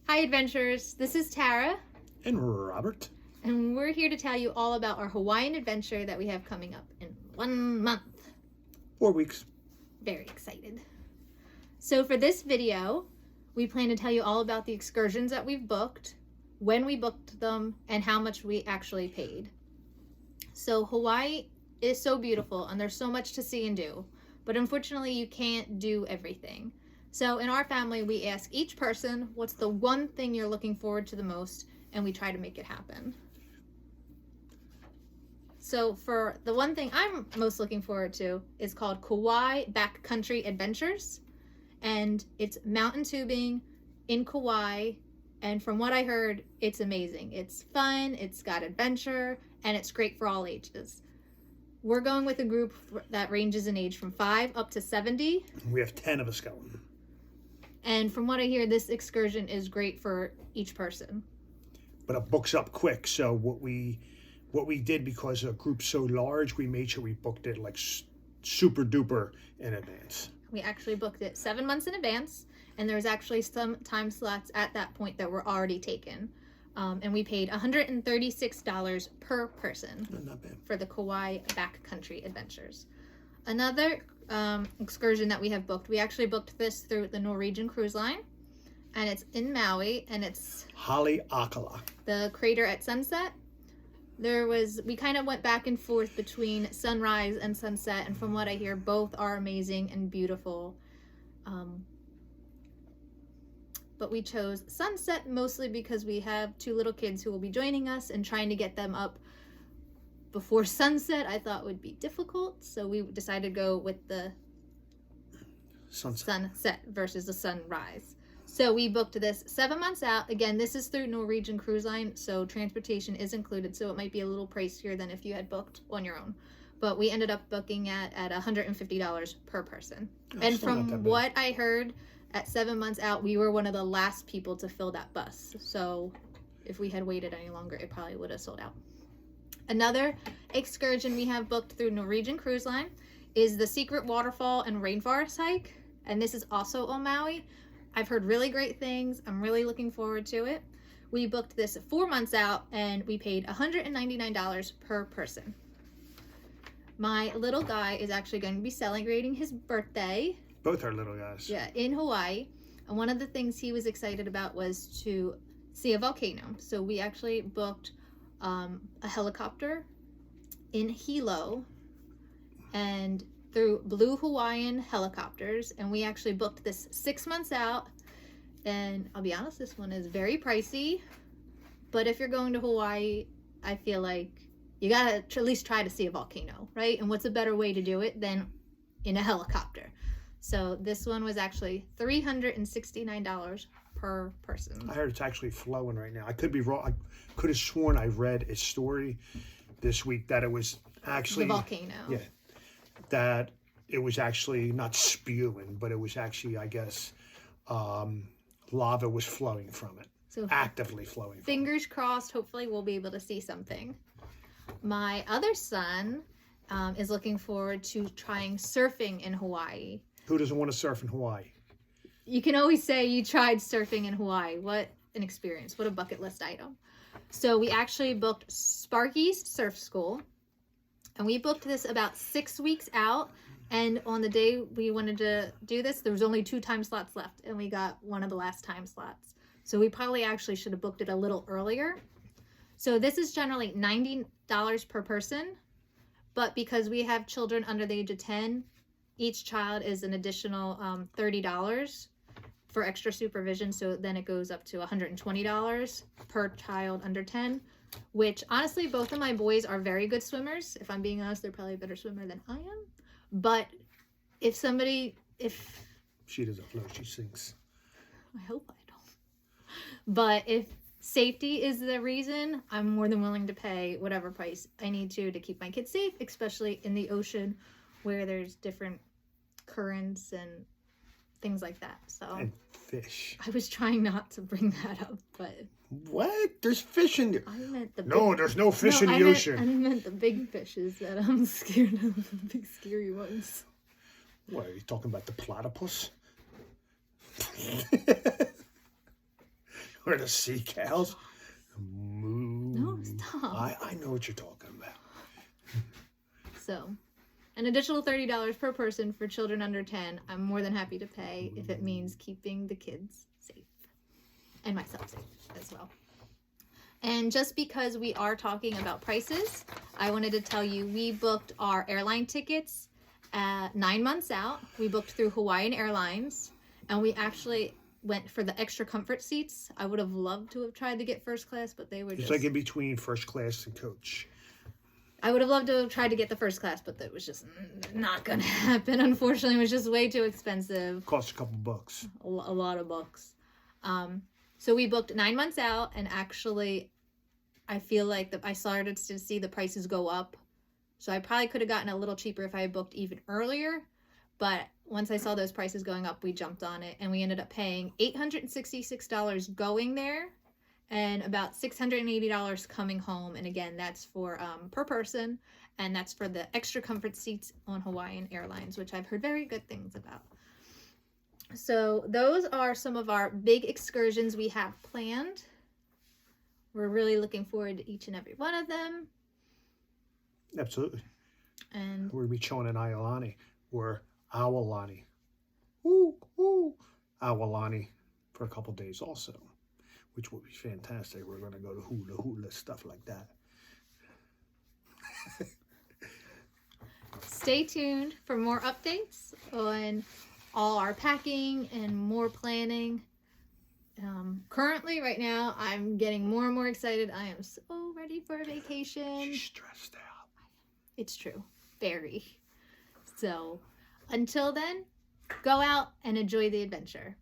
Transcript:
Hi adventurers, this is Tara. And Robert. And we're here to tell you all about our Hawaiian adventure that we have coming up in 1 month. 4 weeks. Very excited. So for this video, we plan to tell you all about the excursions that we've booked, when we booked them, and how much we actually paid. So Hawaii is so beautiful and there's so much to see and do, but unfortunately you can't do everything. So in our family, we ask each person, what's the one thing you're looking forward to the most, and we try to make it happen. So for the one thing I'm most looking forward to is called Kauai Backcounty Adventures, and it's mountain tubing in Kauai, and from what I heard, it's amazing. It's fun, it's got adventure, and it's great for all ages. We're going with a group that ranges in age from 5 up to 70. We have 10 of us going. And from what I hear, this excursion is great for each person. But it books up quick. So what we did, because the group's so large, we made sure we booked it like super duper in advance. We actually booked it 7 months in advance, and there's actually some time slots at that point that were already taken. And we paid $136 per person. Not bad. For the Kauai Backcounty Adventures. Another excursion that we have booked, we actually booked this through the Norwegian Cruise Line, and it's in Maui, and it's Haleakalā. the crater at sunset. We kind of went back and forth between sunrise and sunset, and from what I hear, both are amazing and beautiful. But we chose sunset mostly because we have 2 little kids who will be joining us, and trying to get them up before sunset I thought would be difficult, so we decided to go with the sunset versus the sunrise. So we booked this 7 months out. Again, this is through Norwegian Cruise Line, so transportation is included, so it might be a little pricier than if you had booked on your own. But we ended up booking at $150 per person. And from what I heard, at 7 months out, we were one of the last people to fill that bus. So if we had waited any longer, it probably would have sold out. Another excursion we have booked through Norwegian Cruise Line is the secret Waterfall and Rainforest Hike, and this is also on Maui. I've heard really great things. I'm really looking forward to it. We booked this 4 months out, and we paid $199 per person. My little guy is actually going to be celebrating his birthday. Both our little guys. Yeah, in Hawaii. And one of the things he was excited about was to see a volcano. So we actually booked a helicopter in Hilo and through Blue Hawaiian Helicopters, and we actually booked this 6 months out. And I'll be honest, this one is very pricey, but if you're going to Hawaii, I feel like you gotta at least try to see a volcano, right? And what's a better way to do it than in a helicopter? So this one was actually $369 per person. I heard it's actually flowing right now. I could be wrong. I could have sworn I read a story this week that it was actually the volcano. Yeah, that it was actually not spewing, but it was actually, I guess, lava was flowing from it. So actively flowing. Fingers crossed. Hopefully, we'll be able to see something. My other son is looking forward to trying surfing in Hawaii. Who doesn't want to surf in Hawaii? You can always say you tried surfing in Hawaii. What an experience. What a bucket list item. So we actually booked Sparky's surf school, and we booked this about 6 weeks out. And on the day we wanted to do this, there was only 2 time slots left, and we got one of the last time slots. So we probably actually should have booked it a little earlier. So this is generally $90 per person, but because we have children under the age of 10, each child is an additional $30 for extra supervision, so then it goes up to $120 per child under 10, which honestly, both of my boys are very good swimmers. If I'm being honest, they're probably a better swimmer than I am. But if she doesn't float, she sinks. I hope I don't. But if safety is the reason, I'm more than willing to pay whatever price I need to keep my kids safe, especially in the ocean where there's different currents and things like that. So and fish. I was trying not to bring that up, but what? There's fish in there. I meant the there's no fish in the ocean. I meant the big fishes that I'm scared of, the big scary ones. What, are you talking about the platypus? Or the sea cows. Moo. No, stop. I know what you're talking about. So, an additional $30 per person for children under 10, I'm more than happy to pay if it means keeping the kids safe. And myself safe as well. And just because we are talking about prices, I wanted to tell you we booked our airline tickets 9 months out. We booked through Hawaiian Airlines, and we actually went for the extra comfort seats. I would have loved to have tried to get first class, but they were It's like in between first class and coach. I would have loved to have tried to get the first class, but that was just not going to happen. Unfortunately, it was just way too expensive. Cost a couple bucks. A lot of bucks. So we booked 9 months out, and actually, I feel like I started to see the prices go up. So I probably could have gotten a little cheaper if I had booked even earlier. But once I saw those prices going up, we jumped on it, and we ended up paying $866 going there and about $680 coming home. And again, that's for per person, and that's for the extra comfort seats on Hawaiian Airlines, which I've heard very good things about. So those are some of our big excursions we have planned. We're really looking forward to each and every one of them. Absolutely. And we'll be chilling in Iolani or Aulani. Aulani for a couple days also, which will be fantastic. We're going to go to hula, stuff like that. Stay tuned for more updates on all our packing and more planning. Currently, right now, I'm getting more and more excited. I am so ready for a vacation. She's stressed out. It's true. Very. So, until then, go out and enjoy the adventure.